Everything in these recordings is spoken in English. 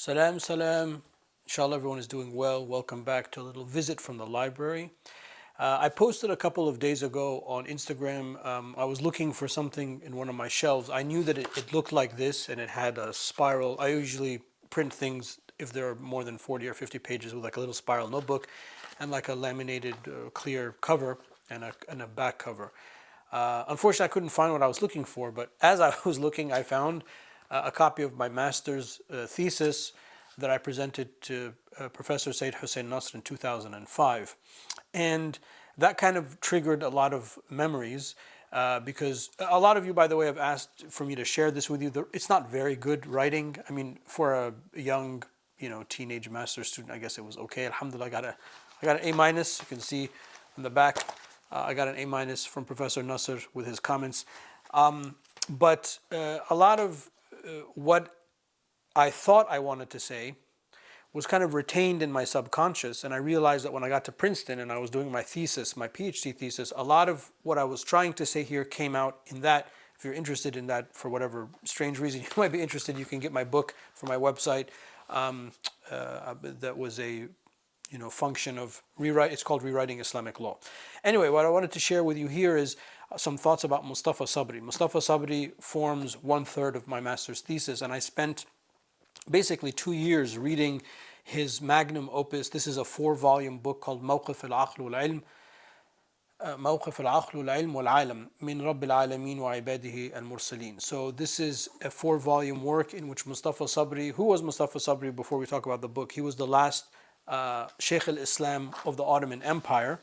Salam, salam. Inshallah, everyone is doing well. Welcome back to a little visit from the library. I posted a couple of days ago on Instagram. I was looking for something in one of my shelves. I knew that it looked like this and it had a spiral. I usually print things if there are more than 40 or 50 pages with like a little spiral notebook and like a laminated clear cover and a back cover. Unfortunately, I couldn't find what I was looking for, but as I was looking, I found a copy of my master's thesis that I presented to Professor Said Hussein Nasr in 2005. And that kind of triggered a lot of memories because a lot of you, by the way, have asked for me to share this with you. It's not very good writing. I mean, for a young, teenage master's student, I guess it was okay. Alhamdulillah, I got an A minus. You can see on the back, I got an A minus from Professor Nasr with his comments. But a lot of what I thought I wanted to say was kind of retained in my subconscious, and I realized that when I got to Princeton and I was doing my thesis, my PhD thesis, a lot of what I was trying to say here came out in that. If you're interested in that for whatever strange reason you might be interested, you can get my book from my website. That was a function of rewrite. It's called Rewriting Islamic Law. Anyway, what I wanted to share with you here is some thoughts about Mustafa Sabri. Mustafa Sabri forms 1/3 of my master's thesis, and I spent basically 2 years reading his magnum opus. This is a 4-volume book called موقف العقل والعلم موقف العقل والعلم والعالم من رب العالمين وعباده المرسلين. So this is a 4-volume work in which Mustafa Sabri, who was Mustafa Sabri before we talk about the book, he was the last Shaykh al-Islam of the Ottoman Empire,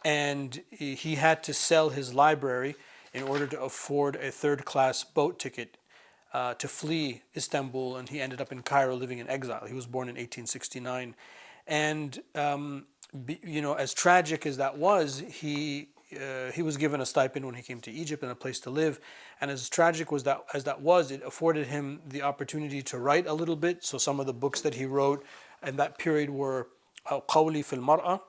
and he had to sell his library in order to afford a 3rd-class boat ticket to flee Istanbul, and he ended up in Cairo living in exile. He was born in 1869, and as tragic as that was, he was given a stipend when he came to Egypt and a place to live, and as tragic as that was, it afforded him the opportunity to write a little bit. So some of the books that he wrote in that period were al-Qawli fil Mar'a,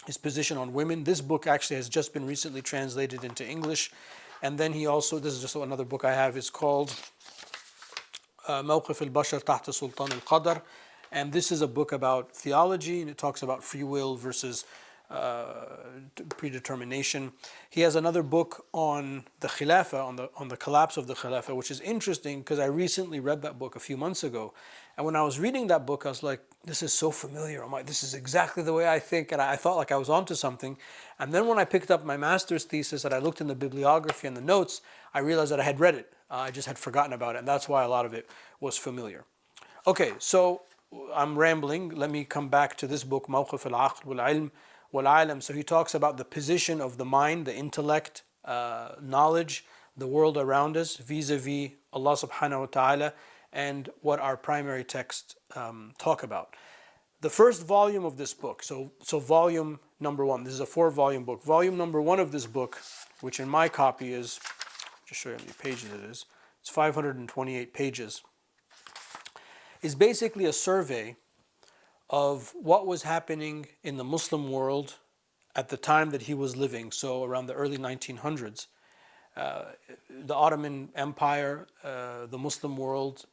his position on women. This book actually has just been recently translated into English. And then he also, this is just another book I have, it's called موقف البشر تحت سلطان القدر. And this is a book about theology, and it talks about free will versus predetermination. He has another book on the Khilafah, on the collapse of the Khilafah, which is interesting because I recently read that book a few months ago. And when I was reading that book, I was like, this is so familiar. I'm like, this is exactly the way I think. And I thought like I was onto something. And then when I picked up my master's thesis and I looked in the bibliography and the notes, I realized that I had read it. I just had forgotten about it. And that's why a lot of it was familiar. Okay, so I'm rambling. Let me come back to this book, موقف العقل والعلم والعالم. So he talks about the position of the mind, the intellect, knowledge, the world around us, vis-a-vis Allah subhanahu wa ta'ala, and what our primary texts talk about. The first volume of this book, so volume number 1, this is a 4-volume book. Volume number 1 of this book, which in my copy is, just show you how many pages it is, it's 528 pages, is basically a survey of what was happening in the Muslim world at the time that he was living, so around the early 1900s. The Ottoman Empire, the Muslim world,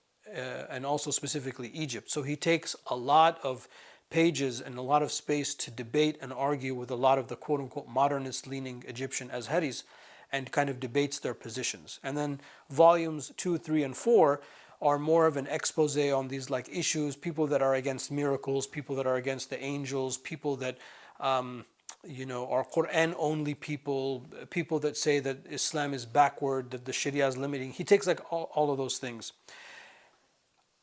and also specifically Egypt. So he takes a lot of pages and a lot of space to debate and argue with a lot of the quote-unquote modernist-leaning Egyptian Azharis and kind of debates their positions. And then volumes 2, 3, and 4 are more of an expose on these like issues, people that are against miracles, people that are against the angels, people that are Quran-only people, people that say that Islam is backward, that the Sharia is limiting. He takes like all of those things.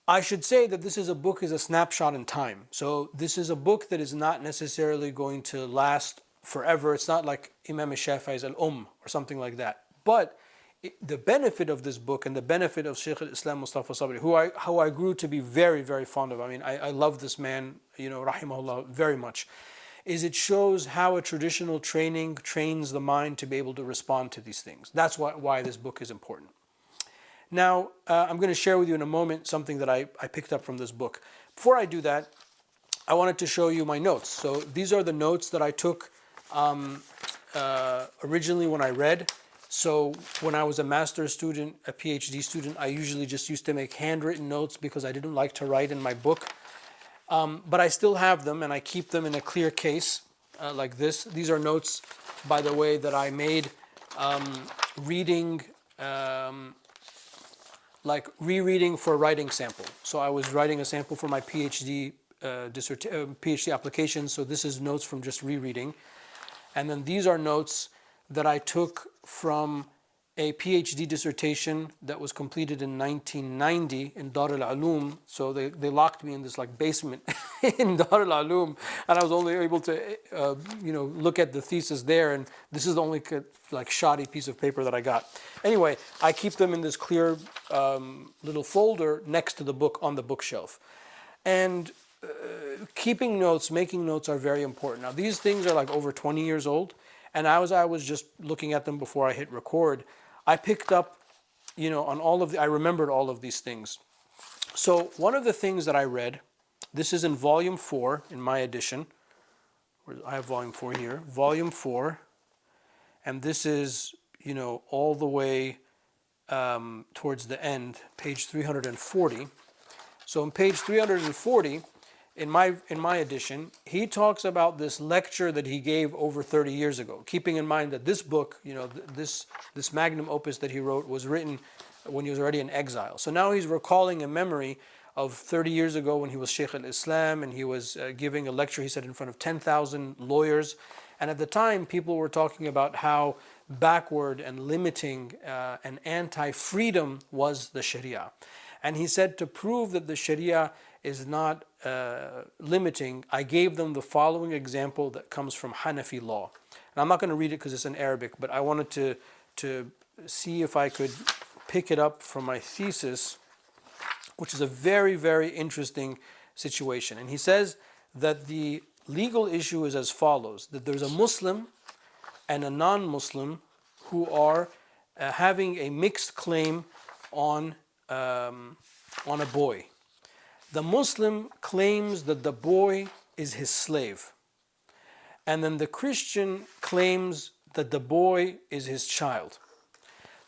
I should say that this is a snapshot in time. So this is a book that is not necessarily going to last forever. It's not like Imam al-Shafi'i's al-Umm or something like that. But the benefit of this book and the benefit of Shaykh al-Islam Mustafa Sabri, who I grew to be very, very fond of. I mean, I love this man, rahimahullah, very much, is it shows how a traditional training trains the mind to be able to respond to these things. That's why this book is important. Now, I'm going to share with you in a moment something that I picked up from this book. Before I do that, I wanted to show you my notes. So these are the notes that I took originally when I read So when I was a master's student, a PhD student, I usually just used to make handwritten notes because I didn't like to write in my book. But I still have them and I keep them in a clear case like this. These are notes, by the way, that I made reading, like rereading for writing sample. So I was writing a sample for my PhD PhD application. So this is notes from just rereading. And then these are notes that I took from a PhD dissertation that was completed in 1990 in Dar al-Ulum. So they locked me in this like basement in Dar al-Ulum, and I was only able to look at the thesis there. And this is the only like shoddy piece of paper that I got. Anyway, I keep them in this clear little folder next to the book on the bookshelf. And keeping notes, making notes are very important. Now these things are like over 20 years old, and as I was just looking at them before I hit record, I picked up, on I remembered all of these things. So one of the things that I read, this is in volume 4 in my edition. I have volume 4 here, volume 4, and this is, all the way towards the end, page 340. So on page 340, in my edition, he talks about this lecture that he gave over 30 years ago, keeping in mind that this book, this magnum opus that he wrote was written when he was already in exile. So now he's recalling a memory of 30 years ago when he was Shaykh al-Islam and he was giving a lecture, he said, in front of 10,000 lawyers. And at the time, people were talking about how backward and limiting and anti-freedom was the Sharia. And he said, to prove that the Sharia is not limiting, I gave them the following example that comes from Hanafi law. And I'm not going to read it because it's in Arabic, but I wanted to see if I could pick it up from my thesis, which is a very, very interesting situation. And he says that the legal issue is as follows, that there's a Muslim and a non-Muslim who are having a mixed claim on a boy. The Muslim claims that the boy is his slave. And then the Christian claims that the boy is his child.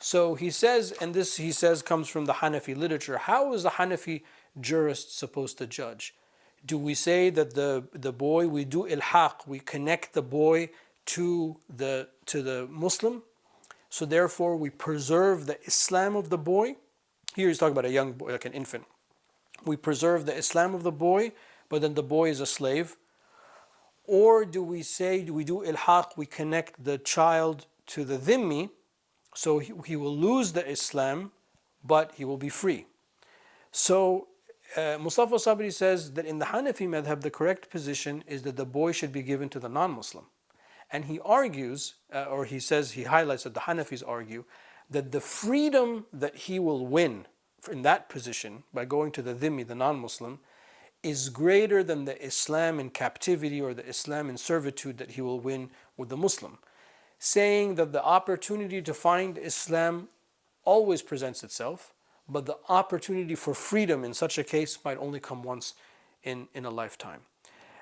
So he says, and this he says comes from the Hanafi literature, how is the Hanafi jurist supposed to judge? Do we say that the boy, we do ilhaq, we connect the boy to the Muslim, so therefore we preserve the Islam of the boy? Here he's talking about a young boy, like an infant. We preserve the Islam of the boy, but then the boy is a slave. Or do we do ilhaq, we connect the child to the dhimmi, so he will lose the Islam, but he will be free. So Mustafa Sabri says that in the Hanafi madhab, the correct position is that the boy should be given to the non-Muslim. And he argues, or he says, he highlights that the Hanafis argue, that the freedom that he will win in that position by going to the dhimmi, the non-Muslim, is greater than the Islam in captivity or the Islam in servitude that he will win with the Muslim, saying that the opportunity to find Islam always presents itself, but the opportunity for freedom in such a case might only come once in a lifetime.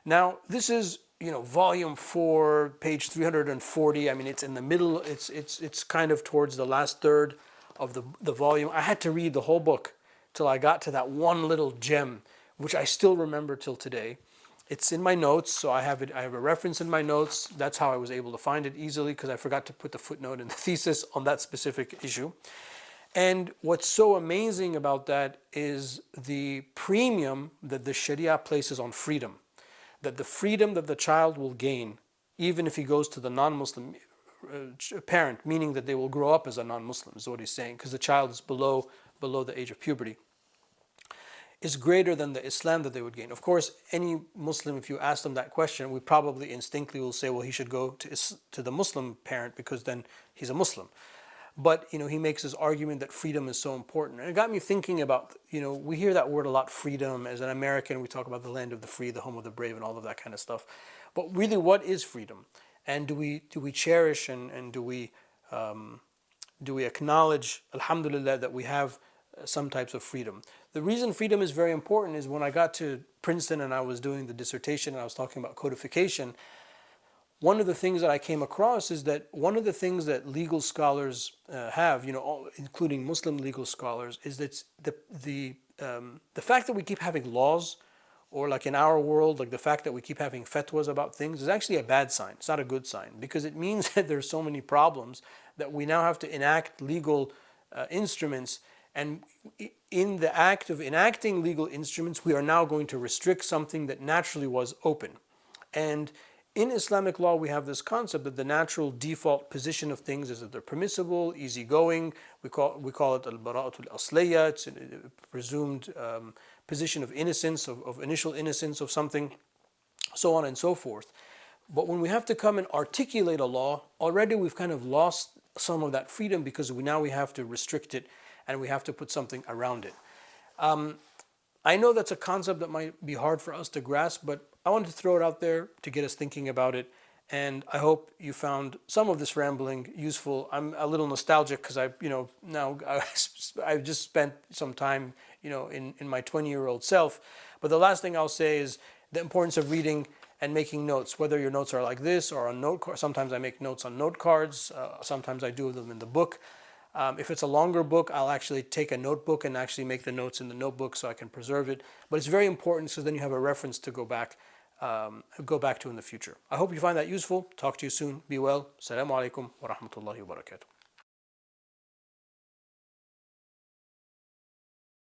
Now, this is volume 4, page 340. I mean, it's in the middle. It's kind of towards the last third of the volume. I had to read the whole book till I got to that one little gem, which I still remember till today. It's in my notes, so I have a reference in my notes. That's how I was able to find it easily, because I forgot to put the footnote in the thesis on that specific issue. And what's so amazing about that is the premium that the Sharia places on freedom. That the freedom that the child will gain, even if he goes to the non-Muslim parent, meaning that they will grow up as a non-Muslim, is what he's saying, because the child is below the age of puberty, is greater than the Islam that they would gain. Of course, any Muslim, if you ask them that question, we probably instinctively will say, well, he should go to the Muslim parent because then he's a Muslim. But he makes this argument that freedom is so important. And it got me thinking about, we hear that word a lot, freedom. As an American, we talk about the land of the free, the home of the brave, and all of that kind of stuff. But really, what is freedom? And do we cherish and do we acknowledge, alhamdulillah, that we have some types of freedom? The reason freedom is very important is when I got to Princeton and I was doing the dissertation and I was talking about codification, one of the things that I came across is that one of the things that legal scholars have, including Muslim legal scholars, is that the fact that we keep having laws, or like in our world, like the fact that we keep having fatwas about things, is actually a bad sign. It's not a good sign, because it means that there's so many problems that we now have to enact legal instruments. And in the act of enacting legal instruments, we are now going to restrict something that naturally was open. And in Islamic law, we have this concept that the natural default position of things is that they're permissible, easygoing. We call it al-bara'atul asliya. It's a presumed position of innocence, of initial innocence of something, so on and so forth. But when we have to come and articulate a law, already we've kind of lost some of that freedom, because now we have to restrict it and we have to put something around it. I know that's a concept that might be hard for us to grasp, but I wanted to throw it out there to get us thinking about it. And I hope you found some of this rambling useful. I'm a little nostalgic because I've just spent some time, in my 20-year-old self. But the last thing I'll say is the importance of reading and making notes, whether your notes are like this or on note cards. Sometimes I make notes on note cards. Sometimes I do them in the book. If it's a longer book, I'll actually take a notebook and actually make the notes in the notebook so I can preserve it. But it's very important, because then you have a reference to go back to in the future. I hope you find that useful. Talk to you soon. Be well. Assalamu alaikum wa rahmatullahi wa barakatuh.